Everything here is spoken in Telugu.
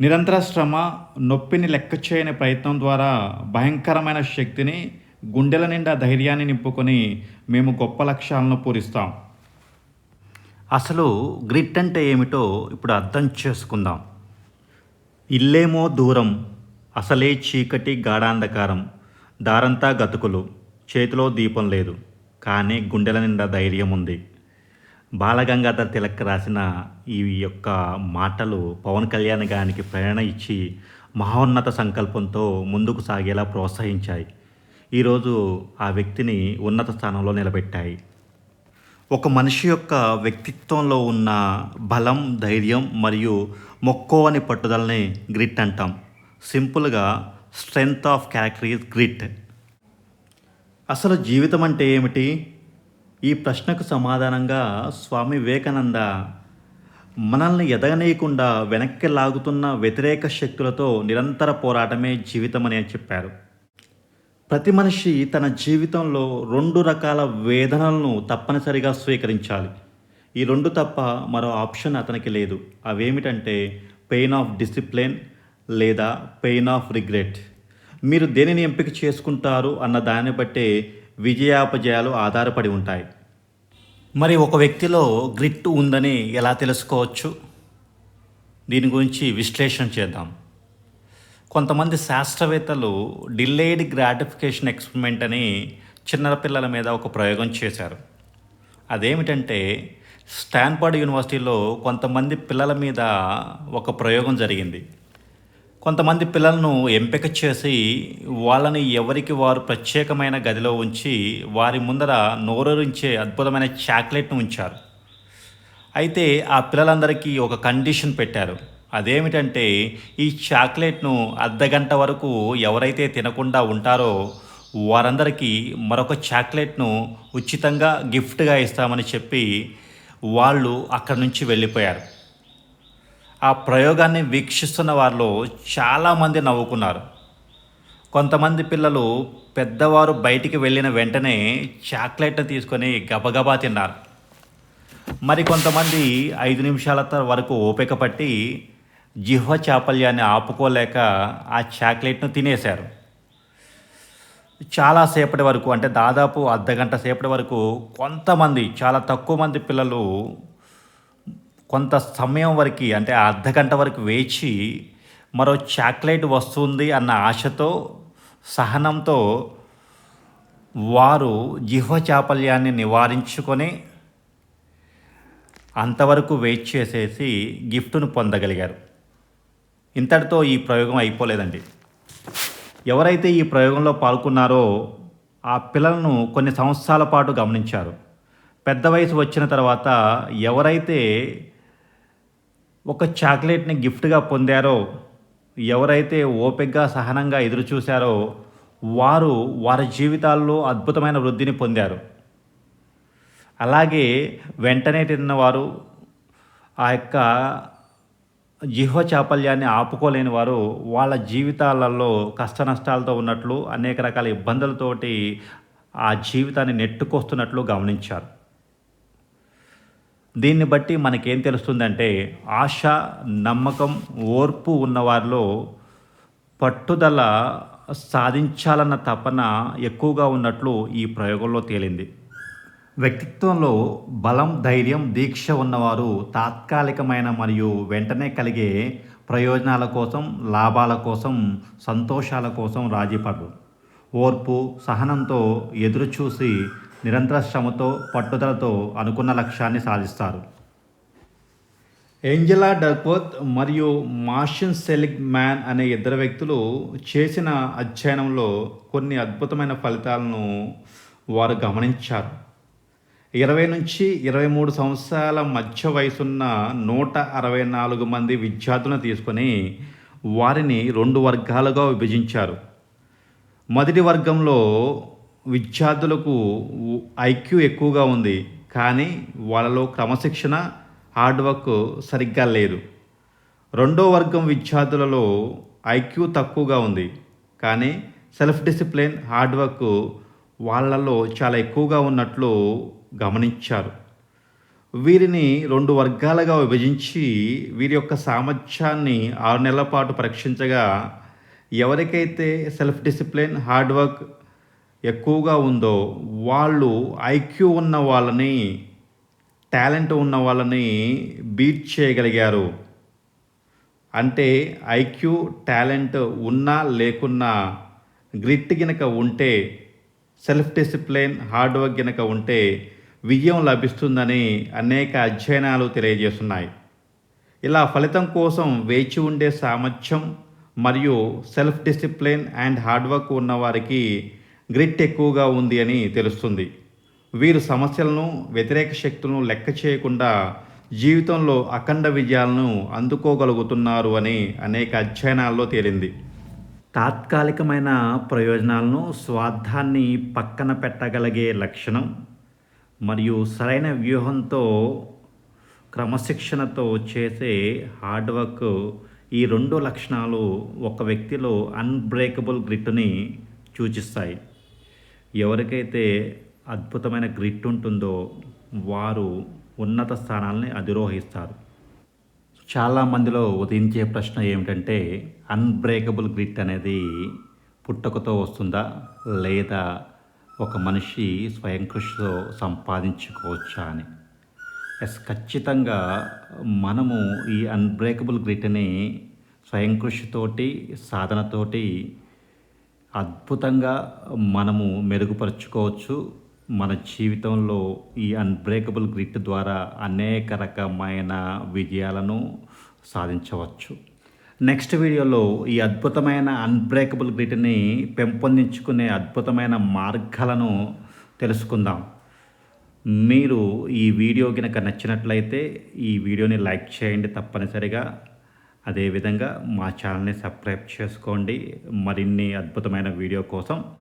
నిరంతర శ్రమ, నొప్పిని లెక్క చేయని ప్రయత్నం ద్వారా భయంకరమైన శక్తిని, గుండెల నిండా ధైర్యాన్ని నింపుకొని మేము గొప్ప లక్ష్యాలను పూరిస్తాం. అసలు గ్రిట్ అంటే ఏమిటో ఇప్పుడు అర్థం చేసుకుందాం. ఇల్లేమో దూరం, అసలే చీకటి గాఢాంధకారం, దారంతా గతుకులు, చేతిలో దీపం లేదు, కానీ గుండెల నిండా ధైర్యం ఉంది. బాలగంగాధర్ తిలక్ రాసిన ఈ యొక్క మాటలు పవన్ కళ్యాణ్ గారికి ప్రేరణ ఇచ్చి మహోన్నత సంకల్పంతో ముందుకు సాగేలా ప్రోత్సహించాయి. ఈరోజు ఆ వ్యక్తిని ఉన్నత స్థానంలో నిలబెట్టాయి. ఒక మనిషి యొక్క వ్యక్తిత్వంలో ఉన్న బలం, ధైర్యం మరియు మొక్కవని పట్టుదలని గ్రిట్ అంటాం. సింపుల్గా strength of character is grit. అసలు జీవితం అంటే ఏమిటి? ఈ ప్రశ్నకు సమాధానంగా స్వామి వివేకానంద మనల్ని ఎదగనీయకుండా వెనక్కి లాగుతున్న వ్యతిరేక శక్తులతో నిరంతర పోరాటమే జీవితం అని చెప్పారు. ప్రతి మనిషి తన జీవితంలో 2 రకాల వేదనలను తప్పనిసరిగా స్వీకరించాలి. ఈ 2 తప్ప మరో ఆప్షన్ అతనికి లేదు. అవేమిటంటే పెయిన్ ఆఫ్ డిసిప్లిన్ లేదా పెయిన్ ఆఫ్ రిగ్రెట్. మీరు దేనిని ఎంపిక చేసుకుంటారు అన్న దాన్ని బట్టే విజయాపజయాలు ఆధారపడి ఉంటాయి. మరి ఒక వ్యక్తిలో గ్రిట్ ఉందని ఎలా తెలుసుకోవచ్చు? దీని గురించి విశ్లేషణ చేద్దాం. కొంతమంది శాస్త్రవేత్తలు డిలేడ్ గ్రాటిఫికేషన్ ఎక్స్పెరిమెంట్ అని చిన్నపిల్లల మీద ఒక ప్రయోగం చేశారు. అదేమిటంటే స్టాన్ఫర్డ్ యూనివర్సిటీలో కొంతమంది పిల్లల మీద ఒక ప్రయోగం జరిగింది. కొంతమంది పిల్లలను ఎంపిక చేసి వాళ్ళని ఎవరికి వారు ప్రత్యేకమైన గదిలో ఉంచి వారి ముందర నోరూరించే అద్భుతమైన చాక్లెట్ను ఉంచారు. అయితే ఆ పిల్లలందరికీ ఒక కండిషన్ పెట్టారు. అదేమిటంటే ఈ చాక్లెట్ను అర్ధగంట వరకు ఎవరైతే తినకుండా ఉంటారో వారందరికీ మరొక చాక్లెట్ను ఉచితంగా గిఫ్ట్గా ఇస్తామని చెప్పి వాళ్ళు అక్కడి నుంచి వెళ్ళిపోయారు. ఆ ప్రయోగాన్ని వీక్షిస్తున్న వారిలో చాలామంది నవ్వుకున్నారు. కొంతమంది పిల్లలు పెద్దవారు బయటికి వెళ్ళిన వెంటనే చాక్లెట్ని తీసుకొని గబగబా తిన్నారు. మరి కొంతమంది 5 నిమిషాల వరకు ఓపిక పట్టి జిహ్వ చాపల్యాన్ని ఆపుకోలేక ఆ చాక్లెట్ను తినేశారు. చాలాసేపటి వరకు, అంటే దాదాపు అర్ధగంట సేపటి వరకు కొంతమంది, చాలా తక్కువ మంది పిల్లలు కొంత సమయం వరకు, అంటే అర్ధగంట వరకు వేచి మరో చాక్లెట్ వస్తుంది అన్న ఆశతో, సహనంతో వారు జిహ్వ చాపల్యాన్ని నివారించుకొని అంతవరకు వెయిట్ చేసేసి గిఫ్ట్ను పొందగలిగారు. ఇంతటితో ఈ ప్రయోగం అయిపోలేదండి. ఎవరైతే ఈ ప్రయోగంలో పాల్గొన్నారో ఆ పిల్లలను కొన్ని సంవత్సరాల పాటు గమనించారు. పెద్ద వయసు వచ్చిన తర్వాత ఎవరైతే ఒక చాక్లెట్ని గిఫ్ట్గా పొందారో, ఎవరైతే ఓపికగా సహనంగా ఎదురు చూశారో వారు వారి జీవితాల్లో అద్భుతమైన వృద్ధిని పొందారు. అలాగే వెంటనే తిన్నవారు, ఆ యొక్క జిహ్వ చాపల్యాన్ని ఆపుకోలేని వారు వాళ్ళ జీవితాలలో కష్ట నష్టాలతో ఉన్నట్లు, అనేక రకాల ఇబ్బందులతోటి ఆ జీవితాన్ని నెట్టుకొస్తున్నట్లు గమనించారు. దీన్ని బట్టి మనకేం తెలుస్తుందంటే ఆశ, నమ్మకం, ఓర్పు ఉన్నవారిలో పట్టుదల, సాధించాలన్న తపన ఎక్కువగా ఉన్నట్లు ఈ ప్రయోగంలో తేలింది. వ్యక్తిత్వంలో బలం, ధైర్యం, దీక్ష ఉన్నవారు తాత్కాలికమైన మరియు వెంటనే కలిగే ప్రయోజనాల కోసం, లాభాల కోసం, సంతోషాల కోసం రాజీపడరు. ఓర్పు, సహనంతో ఎదురుచూసి నిరంతర శ్రమతో, పట్టుదలతో అనుకున్న లక్ష్యాన్ని సాధిస్తారు. ఏంజెలా డక్వర్త్ మరియు మార్షన్ సెలిగ్మాన్ అనే 2 వ్యక్తులు చేసిన అధ్యయనంలో కొన్ని అద్భుతమైన ఫలితాలను వారు గమనించారు. 20 నుంచి 23 సంవత్సరాల మధ్య వయసున్న 164 మంది విద్యార్థులను తీసుకొని వారిని 2 వర్గాలుగా విభజించారు. మొదటి వర్గంలో విద్యార్థులకు ఐక్యూ ఎక్కువగా ఉంది, కానీ వాళ్ళలో క్రమశిక్షణ, హార్డ్ వర్క్ సరిగ్గా లేదు. రెండో వర్గం విద్యార్థులలో ఐక్యూ తక్కువగా ఉంది, కానీ సెల్ఫ్ డిసిప్లిన్, హార్డ్ వర్క్ వాళ్ళలో చాలా ఎక్కువగా ఉన్నట్లు గమనించారు. వీరిని 2 వర్గాలుగా విభజించి వీరి యొక్క సామర్థ్యాన్ని 6 నెలల పాటు పరీక్షించగా ఎవరికైతే సెల్ఫ్ డిసిప్లిన్, హార్డ్ వర్క్ ఎక్కువగా ఉందో వాళ్ళు ఐక్యూ ఉన్న వాళ్ళని, టాలెంట్ ఉన్న వాళ్ళని బీట్ చేయగలిగారు. అంటే ఐక్యూ, టాలెంట్ ఉన్నా లేకున్నా గ్రిట్ గినక ఉంటే, సెల్ఫ్ డిసిప్లిన్, హార్డ్ వర్క్ గినక ఉంటే విజయం లభిస్తుందని అనేక అధ్యయనాలు తెలియజేస్తున్నాయి. ఇలా ఫలితం కోసం వేచి ఉండే సామర్థ్యం మరియు self discipline and hard work ఉన్నవారికి గ్రిట్ ఎక్కువగా ఉంది అని తెలుస్తుంది. వీరు సమస్యలను, వ్యతిరేక శక్తులను లెక్క చేయకుండా జీవితంలో అఖండ విజయాలను అందుకోగలుగుతున్నారు అని అనేక అధ్యయనాల్లో తేలింది. తాత్కాలికమైన ప్రయోజనాలను, స్వార్థాన్ని పక్కన పెట్టగలిగే లక్షణం మరియు సరైన వ్యూహంతో, క్రమశిక్షణతో చేసే హార్డ్ వర్క్, ఈ 2 లక్షణాలు ఒక వ్యక్తిలో అన్బ్రేకబుల్ గ్రిట్ని సూచిస్తాయి. ఎవరికైతే అద్భుతమైన గ్రిట్ ఉంటుందో వారు ఉన్నత స్థానాల్ని అధిరోహిస్తారు. చాలామందిలో ఉదయించే ప్రశ్న ఏమిటంటే, అన్బ్రేకబుల్ గ్రిట్ అనేది పుట్టుకతో వస్తుందా, లేదా ఒక మనిషి స్వయం కృషితో సంపాదించుకోవచ్చా అని. ఖచ్చితంగా మనము ఈ అన్బ్రేకబుల్ గ్రిట్ని స్వయం కృషితోటి, సాధనతోటి అద్భుతంగా మనము మెరుగుపరుచుకోవచ్చు. మన జీవితంలో ఈ అన్బ్రేకబుల్ గ్రిట్ ద్వారా అనేక రకమైన విజయాలను సాధించవచ్చు. నెక్స్ట్ వీడియోలో ఈ అద్భుతమైన అన్బ్రేకబుల్ గ్రిట్ని పెంపొందించుకునే అద్భుతమైన మార్గాలను తెలుసుకుందాం. మీరు ఈ వీడియో కనుక నచ్చినట్లయితే ఈ వీడియోని లైక్ చేయండి తప్పనిసరిగా. అదేవిధంగా మా ఛానల్ని సబ్స్క్రైబ్ చేసుకోండి మరిన్ని అద్భుతమైన వీడియో కోసం.